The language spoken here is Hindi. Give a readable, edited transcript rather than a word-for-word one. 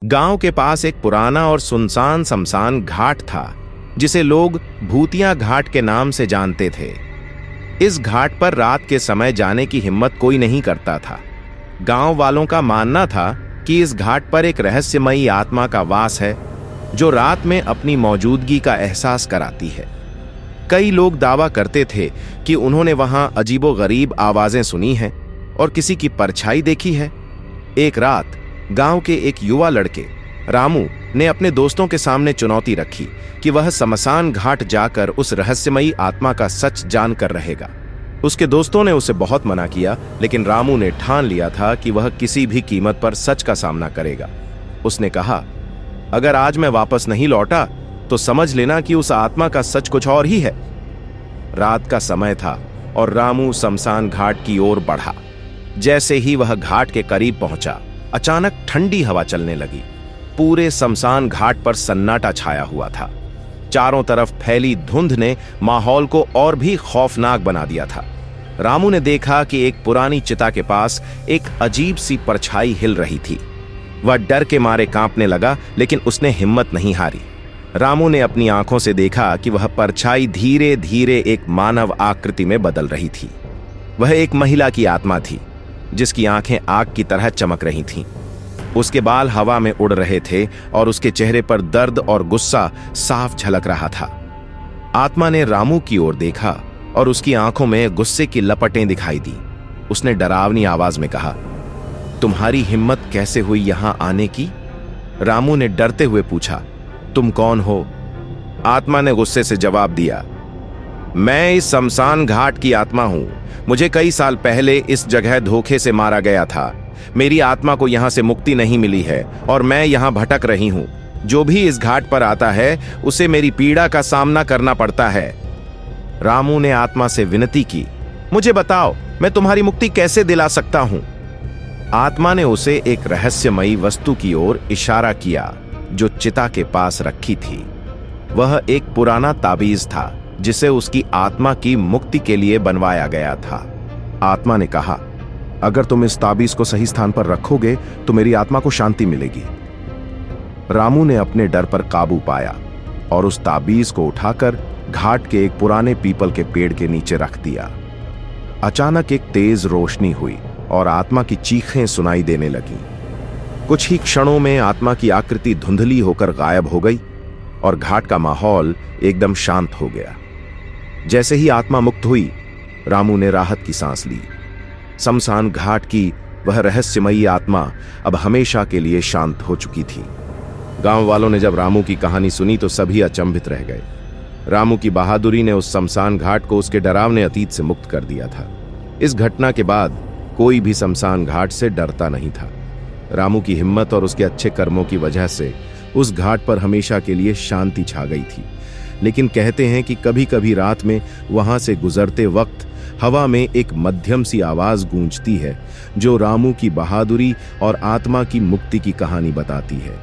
गांव के पास एक पुराना और सुनसान शमशान घाट था, जिसे लोग भूतिया घाट के नाम से जानते थे। इस घाट पर रात के समय जाने की हिम्मत कोई नहीं करता था। गांव वालों का मानना था कि इस घाट पर एक रहस्यमयी आत्मा का वास है, जो रात में अपनी मौजूदगी का एहसास कराती है। कई लोग दावा करते थे कि उन्होंने वहां अजीबोगरीब आवाजें सुनी हैं और किसी की परछाई देखी है। एक रात गांव के एक युवा लड़के रामू ने अपने दोस्तों के सामने चुनौती रखी कि वह शमशान घाट जाकर उस रहस्यमयी आत्मा का सच जानकर रहेगा। उसके दोस्तों ने उसे बहुत मना किया, लेकिन रामू ने ठान लिया था कि वह किसी भी कीमत पर सच का सामना करेगा। उसने कहा, अगर आज मैं वापस नहीं लौटा तो समझ लेना कि उस आत्मा का सच कुछ और ही है। रात का समय था और रामू शमशान घाट की ओर बढ़ा। जैसे ही वह घाट के करीब पहुंचा, अचानक ठंडी हवा चलने लगी। पूरे शमशान घाट पर सन्नाटा छाया हुआ था। चारों तरफ फैली धुंध ने माहौल को और भी खौफनाक बना दिया था। रामू ने देखा कि एक पुरानी चिता के पास एक अजीब सी परछाई हिल रही थी। वह डर के मारे कांपने लगा, लेकिन उसने हिम्मत नहीं हारी। रामू ने अपनी आंखों से देखा कि वह परछाई धीरे धीरे एक मानव आकृति में बदल रही थी। वह एक महिला की आत्मा थी, जिसकी आंखें आग की तरह चमक रही थीं। उसके बाल हवा में उड़ रहे थे और उसके चेहरे पर दर्द और गुस्सा साफ झलक रहा था। आत्मा ने रामू की ओर देखा और उसकी आंखों में गुस्से की लपटें दिखाई दी। उसने डरावनी आवाज में कहा, तुम्हारी हिम्मत कैसे हुई यहां आने की? रामू ने डरते हुए पूछा, तुम कौन हो? आत्मा ने गुस्से से जवाब दिया, मैं इस शमशान घाट की आत्मा हूं। मुझे कई साल पहले इस जगह धोखे से मारा गया था। मेरी आत्मा को यहां से मुक्ति नहीं मिली है और मैं यहां भटक रही हूं। जो भी इस घाट पर आता है, उसे मेरी पीड़ा का सामना करना पड़ता है। रामू ने आत्मा से विनती की, मुझे बताओ, मैं तुम्हारी मुक्ति कैसे दिला सकता हूं? आत्मा ने उसे एक रहस्यमयी वस्तु की ओर इशारा किया, जो चिता के पास रखी थी। वह एक पुराना ताबीज था, जिसे उसकी आत्मा की मुक्ति के लिए बनवाया गया था। आत्मा ने कहा, अगर तुम इस ताबीज को सही स्थान पर रखोगे तो मेरी आत्मा को शांति मिलेगी। रामू ने अपने डर पर काबू पाया और उस ताबीज को उठाकर घाट के एक पुराने पीपल के पेड़ के नीचे रख दिया। अचानक एक तेज रोशनी हुई और आत्मा की चीखें सुनाई देने लगीं। कुछ ही क्षणों में आत्मा की आकृति धुंधली होकर गायब हो गई और घाट का माहौल एकदम शांत हो गया। जैसे ही आत्मा मुक्त हुई, रामू ने राहत की सांस ली। शमशान घाट की वह रहस्यमयी आत्मा अब हमेशा के लिए शांत हो चुकी थी। गांव वालों ने जब रामू की कहानी सुनी तो सभी अचंभित रह गए। रामू की बहादुरी ने उस शमशान घाट को उसके डरावने अतीत से मुक्त कर दिया था। इस घटना के बाद कोई भी शमशान घाट से डरता नहीं था। रामू की हिम्मत और उसके अच्छे कर्मों की वजह से उस घाट पर हमेशा के लिए शांति छा गई थी। लेकिन कहते हैं कि कभी कभी रात में वहां से गुजरते वक्त हवा में एक मध्यम सी आवाज गूंजती है, जो रामू की बहादुरी और आत्मा की मुक्ति की कहानी बताती है।